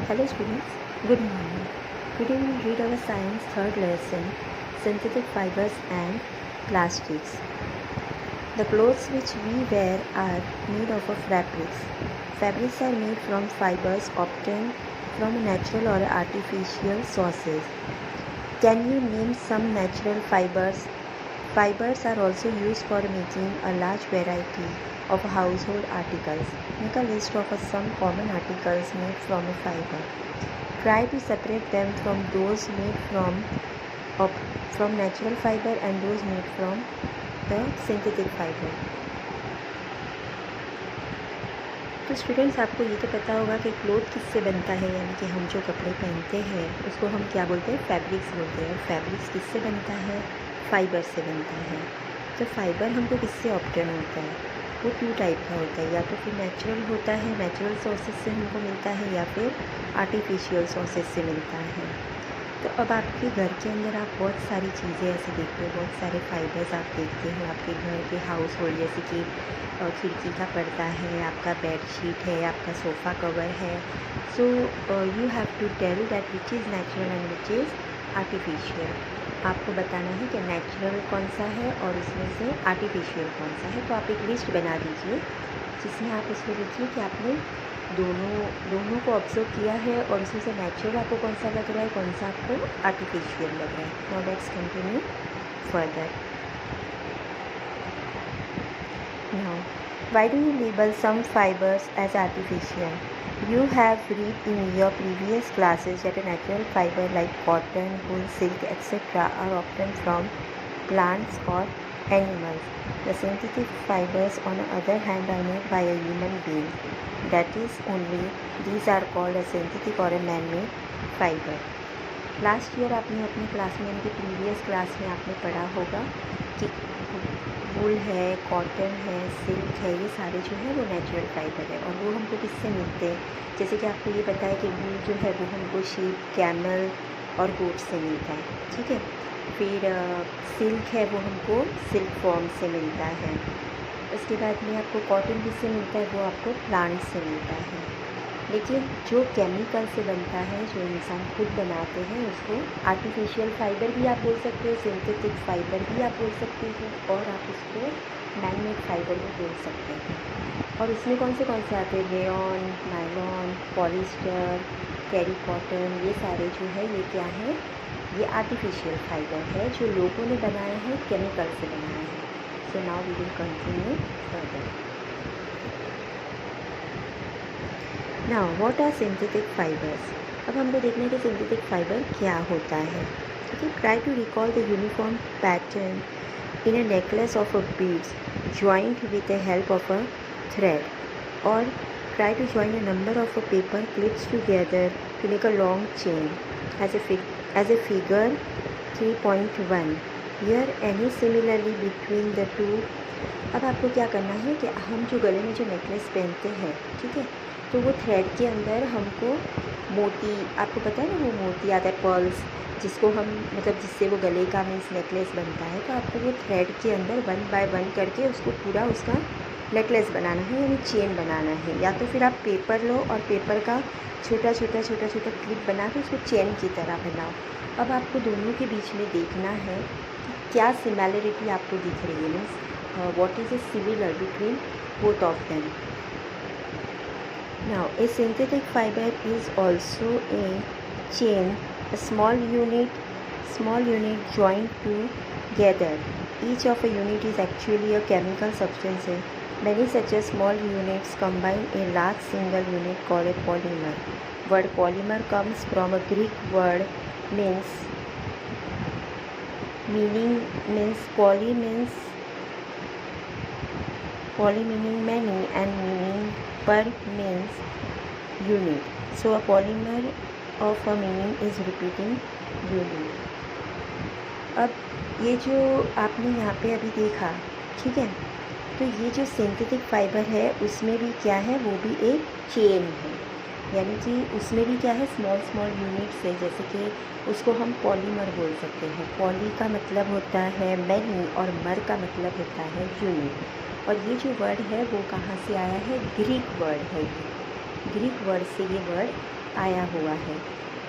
Hello students, good morning. Today we will read our science third lesson, synthetic fibers and plastics. The clothes which we wear are made of fabrics. Fabrics are made from fibers obtained from natural or artificial sources. Can you name some natural fibers? Fibers are also used for making a large variety of household articles. Make a list of some common articles made from a fiber. Try to separate them from those made from natural fiber and those made from the synthetic fiber. तो students, आपको ये तो पता होगा कि cloth किससे बनता है, यानी कि हम जो कपड़े पहनते हैं उसको हम क्या बोलते हैं, फैब्रिक्स बोलते हैं। और फैब्रिक्स किससे बनता है, फाइबर से बनता है। तो फाइबर हमको किससे ऑब्टेन होता है, वो 2 टाइप का होता है। या तो फिर नेचुरल होता है, नेचुरल सोर्सेज से हमको मिलता है, या फिर आर्टिफिशियल सोर्सेज से मिलता है। तो अब आपके घर के अंदर आप बहुत सारी चीज़ें ऐसे देखते हो, बहुत सारे फाइबर्स आप देखते हो आपके घर के हाउस होल्ड, जैसे कि खिड़की का पर्दा है, आपका बेड शीट है, आपका सोफ़ा कवर है। So you have to tell that which is natural and which is artificial. आपको बताना है कि नेचुरल कौन सा है और उसमें से आर्टिफिशियल कौन सा है। तो आप एक लिस्ट बना दीजिए जिसमें आप उसमें लिखिए कि आपने दोनों को ऑब्जर्व किया है और उसमें से नेचुरल आपको कौन सा लग रहा है, कौन सा आपको आर्टिफिशियल लग रहा है। Now let's continue further. Now why do you label some fibres as artificial? You have read in your previous classes that a natural fiber like cotton, wool, silk, etc. are obtained from plants or animals. The synthetic fibers, on the other hand, are made by a human being. That is, only these are called a synthetic or a man-made fiber. Last year आपने अपनी class में, यानी कि previous class में आपने पढ़ा होगा कि वूल है, कॉटन है, सिल्क है, ये सारे जो है वो नेचुरल फाइबर है। और वो हमको किससे मिलते हैं, जैसे कि आपको ये पता है कि वूल जो है वो हमको शीप, कैमल और गोट से मिलता है, ठीक है। फिर सिल्क है वो हमको सिल्क फॉर्म से मिलता है। उसके बाद में आपको कॉटन किससे मिलता है, वो आपको प्लांट से मिलता है। लेकिन जो केमिकल से बनता है, जो इंसान खुद बनाते हैं, उसको आर्टिफिशियल फाइबर भी आप बोल सकते हो, सिंथेटिक फाइबर भी आप बोल सकते हो, और आप उसको मैन मेड फाइबर भी बोल सकते हैं। और उसमें कौन से आते हैं, rayon, nylon, polyester, terry cotton, ये सारे जो है ये क्या है, ये आर्टिफिशियल फाइबर है जो लोगों ने बनाया है, केमिकल से बनाया है। So now we will continue further. Now what are synthetic fibres? अब हमको देखना है कि सिंथेटिक फाइबर क्या होता है। Okay, try to recall the uniform pattern in a necklace of a beads joined with the help of a thread, or try to join a number of paper clips together to make a long chain as a figure 3.1. Here any similarly between the two. अब आपको क्या करना है कि हम जो गले में जो नेकलेस पहनते हैं, ठीक है, तो वो थ्रेड के अंदर हमको मोती, आपको पता है ना वो मोती आता है, पर्ल्स, जिसको हम मतलब जिससे वो गले का मीन्स नेकलेस बनता है। तो आपको वो थ्रेड के अंदर 1 बाय 1 करके उसको पूरा उसका नेकलेस बनाना है, यानी चेन बनाना है। या तो फिर आप पेपर लो और पेपर का छोटा छोटा क्लिप बना के उसको चेन की तरह बनाओ। अब आपको दोनों के बीच में देखना है कि क्या सिमिलरिटी आपको दिख रही है, means what is a similar between both of them. Now, a synthetic fiber is also a chain, a small unit joined together. Each of a unit is actually a chemical substance. Many such a small units combine a large single unit called a polymer. Word polymer comes from a Greek word poly meaning many and meaning per means unit. So a polymer of a meaning is repeating unit. अब ये जो आपने यहाँ पे अभी देखा, ठीक है, तो ये जो सिंथेटिक फाइबर है उसमें भी क्या है, वो भी एक चेन है, यानी कि उसमें भी क्या है, स्मॉल यूनिट्स है, जैसे कि उसको हम पॉलीमर बोल सकते हैं। पॉली का मतलब होता है मैनी और मर का मतलब होता है यूनिट। और ये जो वर्ड है वो कहाँ से आया है, ग्रीक वर्ड है। ग्रीक वर्ड से ये वर्ड आया हुआ है।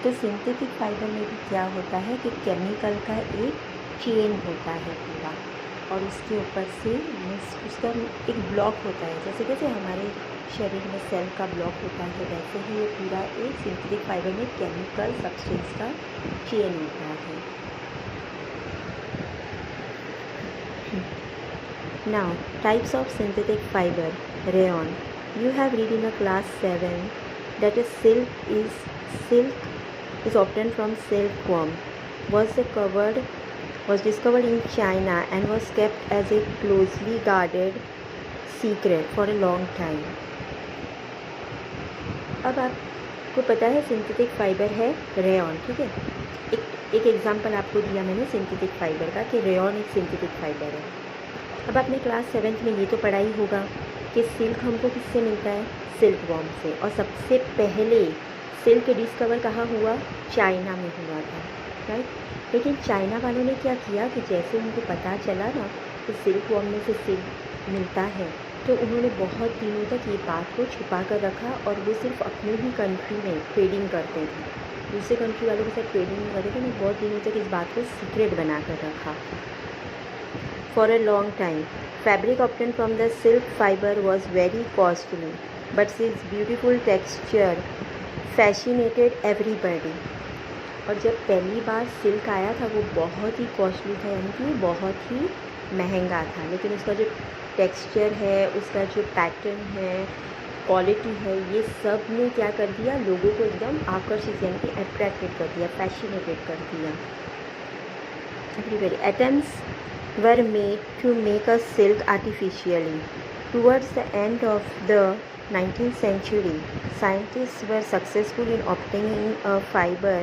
तो सिंथेटिक फाइबर में भी क्या होता है कि केमिकल का एक चेन होता है पूरा, और उसके ऊपर से उसका एक ब्लॉक होता है, जैसे हमारे शरीर में सेल का ब्लॉक होता है, वैसे ही ये पूरा एक सिंथेटिक फाइबर में केमिकल सब्सटेंस का चेन होता है। Now, types of synthetic fiber. Rayon. You have read in a class 7 that silk is obtained from silkworm. Was discovered in China and was kept as a closely guarded secret for a long time. अब आपको पता है synthetic fibre है rayon, ठीक है। एक example आपको दिया मैंने सिंथेटिक फाइबर का कि रेयॉन एक सिंथेटिक फाइबर है। अब आपने क्लास 7 में ये तो पढ़ा ही होगा कि सिल्क हमको किससे मिलता है, सिल्क वॉर्म से। और सबसे पहले सिल्क डिस्कवर कहाँ हुआ, चाइना में हुआ था, राइट। लेकिन चाइना वालों ने क्या किया कि जैसे उनको पता चला ना कि सिल्क वॉर्म में से सिल्क मिलता है, तो उन्होंने बहुत दिनों तक ये बात को छुपा कर रखा, और वो सिर्फ अपने ही कंट्री में ट्रेडिंग करते थे, दूसरे कंट्री वालों के साथ ट्रेडिंग नहीं करते थे। उन्होंने बहुत दिनों तक इस बात को सीक्रेट बना कर रखा। For a long time, fabric obtained from the silk fiber was very costly, but its beautiful texture fascinated everybody. और जब पहली बार सिल्क आया था वो बहुत ही कॉस्टली था, यानी कि बहुत ही महंगा था, लेकिन उसका जो टेक्सचर है, उसका जो पैटर्न है, क्वालिटी है, ये सब ने क्या कर दिया, लोगों को एकदम आकर्षित यानी कि अट्रैक्टेड कर दिया, फैसिनेटेड कर दिया। Everybody. Attempts were made to make a silk artificially. Towards the end of the 19th century, scientists were successful in obtaining a fiber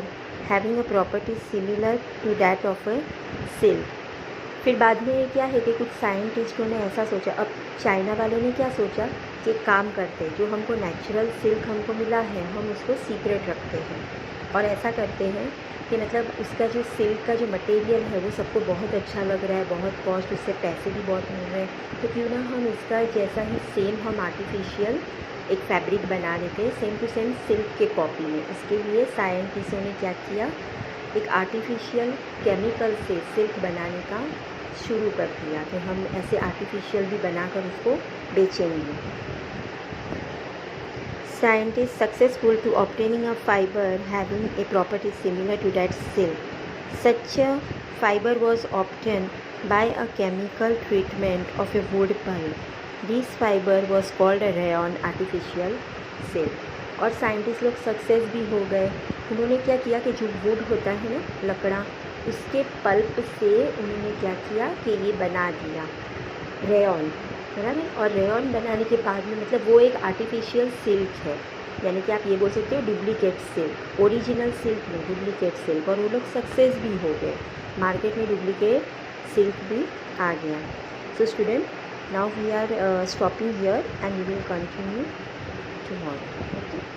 having a property similar to that of a silk. फिर बाद में क्या है कि कुछ साइंटिस्टों ने ऐसा सोचा, अब चाइना वालों ने क्या सोचा कि काम करते, जो हमको नेचुरल सिल्क हमको मिला है हम उसको सीक्रेट रखते हैं, और ऐसा करते हैं कि मतलब उसका जो सिल्क का जो मटेरियल है वो सबको बहुत अच्छा लग रहा है, बहुत कॉस्ट, उससे पैसे भी बहुत मिल रहे हैं, तो क्यों ना हम इसका जैसा ही सेम हम आर्टिफिशियल एक फैब्रिक बना लेते हैं, सेम टू सेम सिल्क के कॉपी में। इसके लिए साइंटिस्टों ने क्या किया, एक आर्टिफिशियल केमिकल से सिल्क बनाने का शुरू कर दिया कि हम ऐसे आर्टिफिशियल भी बनाकर उसको बेचेंगे। Scientists successful to obtaining a fiber having a property similar to that silk. Such a fiber was obtained by a chemical treatment of a wood pulp. This fiber was called a rayon artificial silk. और scientist लोग success भी हो गए। उन्होंने क्या किया कि जो वुड होता है ना, लकड़ा, उसके पल्प से उन्होंने क्या किया कि ये बना दिया रेयॉन, बराबर। और रेयॉन बनाने के बाद में मतलब वो एक आर्टिफिशियल सिल्क है, यानी कि आप ये बोल सकते हो डुप्लीकेट सिल्क, ओरिजिनल सिल्क में डुप्लीकेट सिल्क। और वो लोग सक्सेस भी हो गए, मार्केट में डुप्लीकेट सिल्क भी आ गया। So student, now we are stopping here and we will continue tomorrow. Okay.